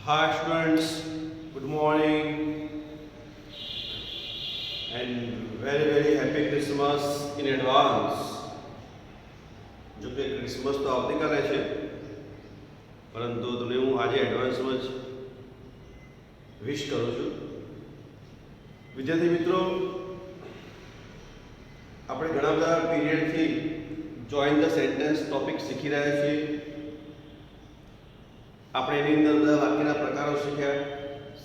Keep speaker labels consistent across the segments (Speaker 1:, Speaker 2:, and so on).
Speaker 1: Hi students, good morning and very happy Christmas in advance. જો કે Christmas તો આવતીકાલે છે, પરંતુ તમને હું આજે એડવાન્સમાં જ વિશ કરું છું. વિદ્યાર્થી મિત્રો, આપણે ઘણા બધા પીરિયડથી જોઈન ધ સેન્ટેન્સ ટોપિક શીખી રહ્યા છીએ. આપણે એની અંદર બધા વાક્યના પ્રકારો શીખ્યા: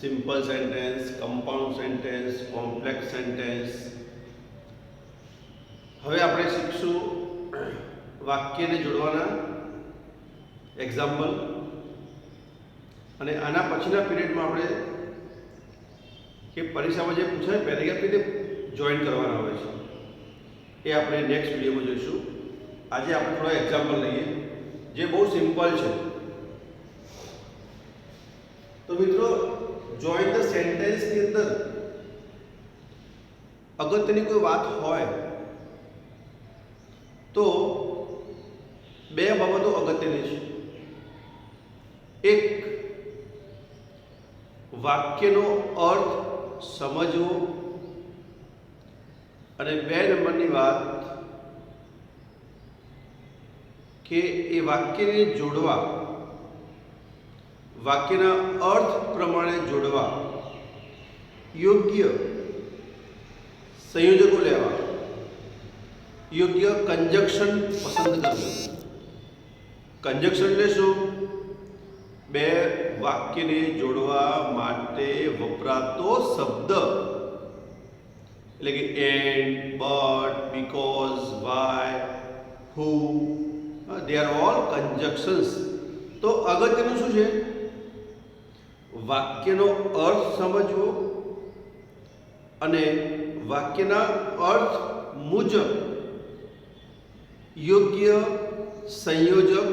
Speaker 1: simple sentence, compound sentence, complex sentence. હવે આપણે શીખશું વાક્યને જોડવાના એક્ઝામ્પલ, અને આના પછીના પીરિયડમાં આપણે કે પરીક્ષામાં જે પૂછાય પેરેગ્રાફ રીતે જોઈન કરવાના હોય છે એ આપણે નેક્સ્ટ વિડીયોમાં જોઈશું. આજે આપણે થોડા એક્ઝામ્પલ લઈએ જે બહુ સિમ્પલ છે. તો મિત્રો, જોઈન ધ સેન્ટેન્સની અંદર અગત્યની કોઈ વાત હોય તો બે બાબતો અગત્યની છે. એક, વાક્યનો અર્થ સમજવો, અને બે નંબરની વાત કે એ વાક્યને જોડવા, વાક્યના અર્થ પ્રમાણે જોડવા યોગ્ય સંયોજકો લેવા, યોગ્ય કંજક્શન પસંદ કરવું. કંજક્શન એટલે શું? બે વાક્યને જોડવા માટે વપરાતો શબ્દ, એટલે કે and, but, because, why, who, they are all conjunctions. તો અગત્યનું શું છે? વાક્યનો અર્થ સમજવો અને વાક્યના અર્થ મુજબ યોગ્ય સંયોજક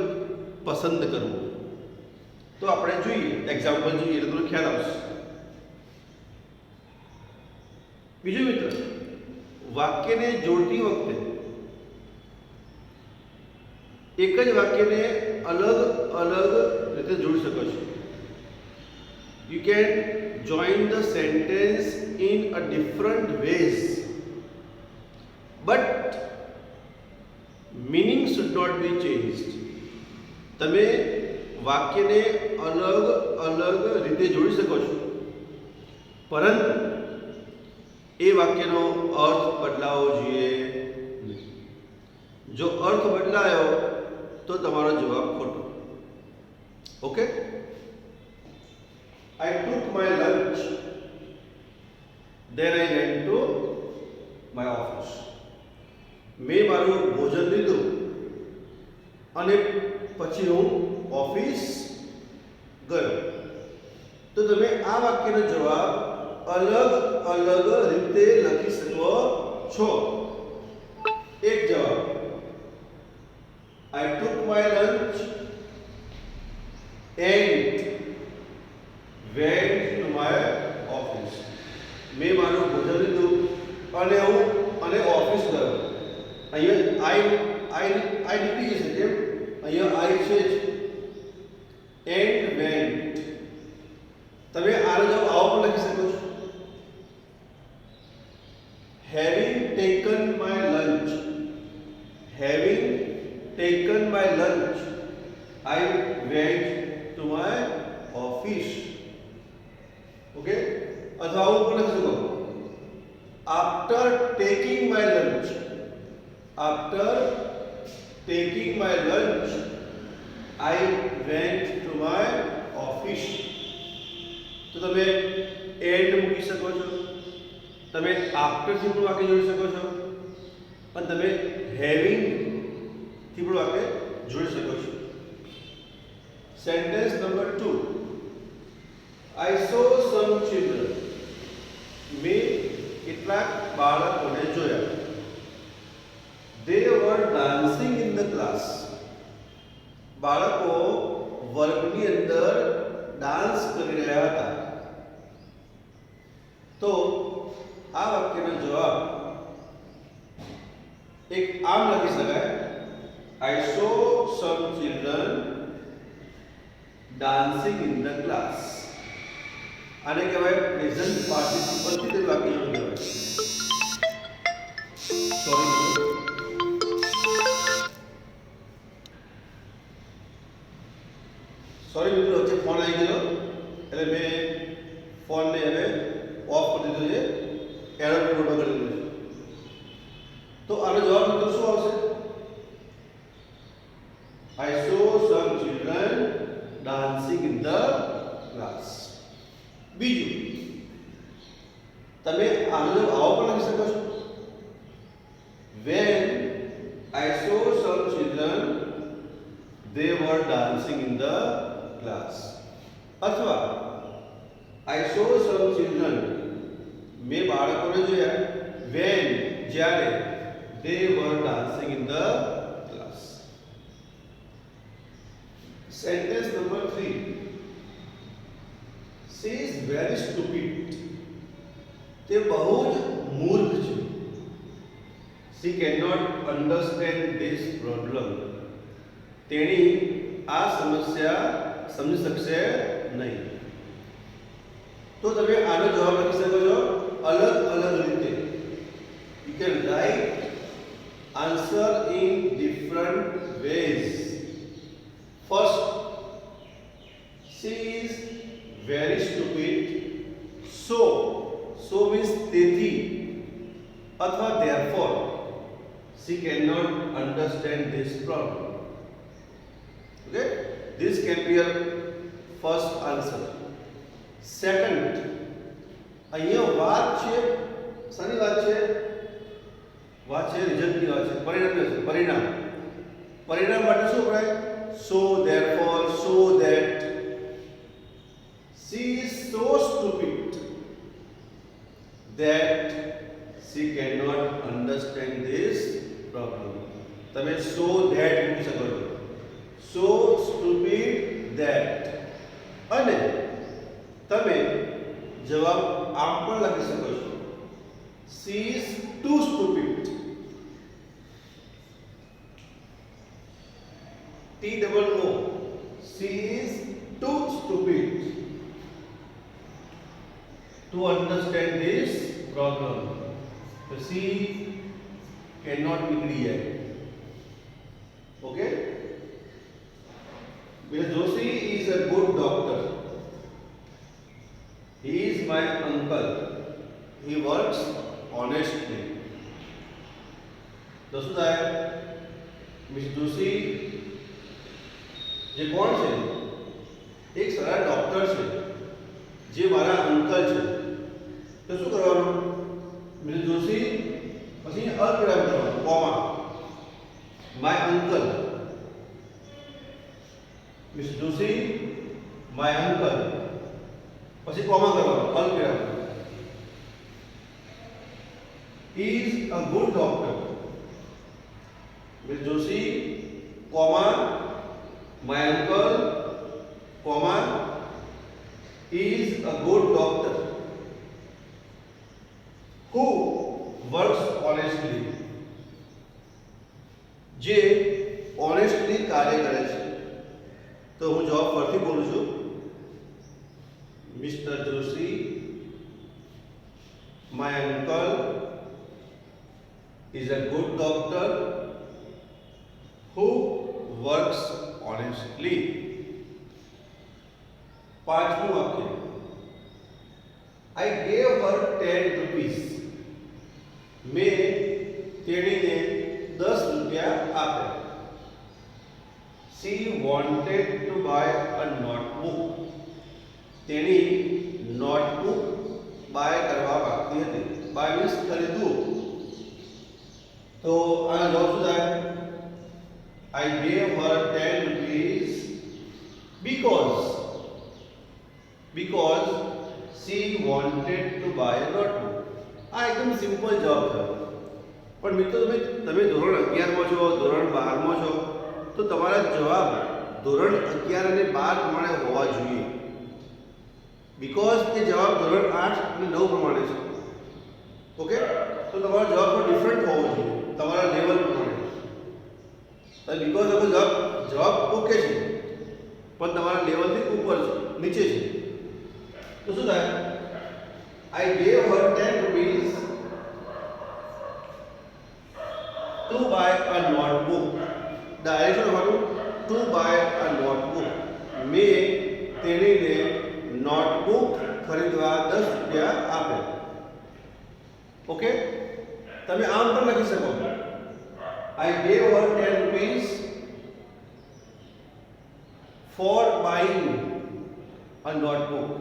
Speaker 1: પસંદ કરવું. તો આપણે જોઈએ, એક્ઝામ્પલ જોઈએ એટલે તમને ખ્યાલ આવશે. બીજું મિત્ર, વાક્યને જોડતી વખતે એક જ વાક્યને અલગ અલગ રીતે જોડી શકો છો. You can join the sentence in a different ways, but meaning should not be changed. તમે વાક્યને અલગ અલગ રીતે જોડી શકો છો, પરંતુ એ વાક્યનો અર્થ બદલાવો જોઈએ નહીં. જો અર્થ બદલાયો તો તમારો જવાબ ખોટો. Okay? I took my lunch, then I went to my office. મેં મારું ભોજન લીધું અને પછી હું ઓફિસ ગયો. તો તમે આ વાક્યનો જવાબ અલગ અલગ રીતે લખી શકો છો. એક જવાબ: I took my lunch and went to my office. મેં મારું ભોજન લીધું અને હું ઓફિસ ગયો. અહીંયા આઈ નીકળી જશે, કેમ? અહીંયા આઈ છે જ. And vent. તમે આનો જવાબ આવો પણ લખી શકો છો: having taken my lunch. Having taken my lunch, I went to my office. Okay? અથવા આવું પણ લખી શકો: after taking my lunch. After taking my lunch, I went to my office. તો તમે એન્ડ મૂકી શકો છો, તમે આફ્ટરથી પણ વાક્ય જોડી શકો છો, અને તમે હેવિંગથી પણ વાક્ય જોડી શકો છો. Sentence number 2. I saw some children. મેં કેટલાક બાળકોને જોયા. They were dancing in the class. બાળકો વર્ગની અંદર ડાન્સ કરી રહ્યા હતા. તો આ વાક્યનો જવાબ એક આમ લખી શકાય: I saw some children dancing in the class. આને કહેવાય પ્રેઝન્ટ પાર્ટિસિપલ થી વાક્ય જોડવું કહેવાય. સોરી મિત્રો, વચ્ચે ફોન આવી ગયો એટલે મેં ફોનને હવે ઓફ કરી દીધો છે, એરર કોડ કરી દીધો છે. તો આનો જવાબ મિત્રો શું આવશે? I saw some children dancing in the class. બીજું, તમે આનો જવાબ આવો પણ લખી શકો છો. When I saw some children, they were dancing in the class. અથવા I saw some children, મેં બાળકોને જોયા, when જ્યારે they were dancing in the class. Sentence number 3. She is very stupid. તે બહુ જ મૂર્ખ છે. She cannot understand this problem. તેણી આ સમસ્યા સમજી શકશે નહીં. તો તમે આનો જવાબ લખી શકો છો અલગ અલગ રીતે. You can write answer in different ways. First, she is very stupid. So means તેથી અથવા therefore she cannot understand this problem. Okay, this can be your first answer. Second, અહીંયા વાત છે, શાની વાત છે? વાત છે રિઝલ્ટની વાત છે, પરિણામની છે. પરિણામ માટે શું વપરાય? So therefore, so that. She is so stupid that she cannot understand this problem. તમે so that મૂકી શકો છો. So stupid that. અને તમે જવાબ આમ પણ લખી શકો છો. She is too stupid. T-double-O. She is too stupid to understand this problem. So she cannot be here. Okay? Mr. Joshi is a good doctor. He is my uncle. He works honestly. તો શું થાય? Mister Joshi જે કોણ છે? એક સારા doctor છે, જે મારા અંકલ છે. તો શું કરવાનું? મિસ્ટર જોશી પછી અલ્પવિરામ કરવાનું, comma. My uncle, mister Joshi my uncle, પછી કોમા કરવાનું, અલ્પવિરામ. is a good doctor. Miss Joshi, comma, my uncle, comma, is a good doctor who works honestly. જે honestly કાર્ય કરે છે. તો હું જવાબ ફરીથી બોલું છું. Mister Joshi, my uncle is a good doctor who works honestly. પાંચમું વાક્ય, I gave her 10 rupees. મેં તેણીને 10 રૂપિયા આપ્યા. She wanted to buy a notebook. તેણી નોટબુક બાય કરવા માંગતી હતી. બાય મીન્સ ખરીદવું. તો આનો જવાબ શું થાય? I gave her 10 rupees because she wanted to buy a notebook. આ એકદમ સિમ્પલ જવાબ થયો. પણ મિત્રો તમે ધોરણ 11 માં છો, ધોરણ 12 માં છો, તો તમારા જવાબ ધોરણ 11 અને 12 પ્રમાણે હોવા જોઈએ. બીકોઝ એ જવાબ ધોરણ 8 અને 9 પ્રમાણે છે. ઓકે, તો તમારો જવાબ પણ ડિફરન્ટ હોવો જોઈએ તમારા લેવલ પ્રમાણે. બીકોઝ આપણો જવાબ ઓકે છે, પણ તમારા લેવલથી ઉપર છે, નીચે છે. તો શું થાય? I gave her 10 rupees to buy a notebook. Direction લખવાનું to buy a notebook. મેં તેણીને નોટબુક ખરીદવા 10 રૂપિયા આપ્યા. ઓકે, તમે આમ પણ લખી શકો. I gave her 10 rupees for buying a notebook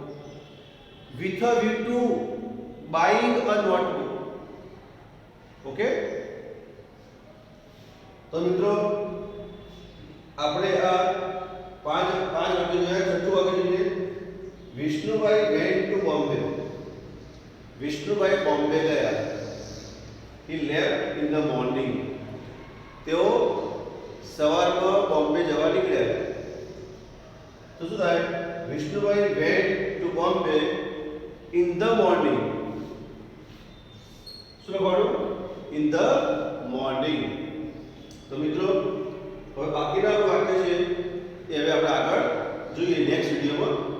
Speaker 1: with a view to buying a notebook. Okay, તો મિત્રો આપણે આ પાંચ વાક્ય જોયા. છઠ્ઠું વાક્ય જોઈએ. Vishnubhai went to Bombay. Vishnubhai Bombay ગયા. He left in the morning. તેઓ સવારમાં બોમ્બે જવા નીકળ્યા. તો શું થાય? Vishnubhai went to Bombay in the morning. શું લખવાનું? In the morning. તો મિત્રો હવે બાકીના વાક્ય છે એ હવે આપણે આગળ જોઈએ નેક્સ્ટ વિડીયોમાં.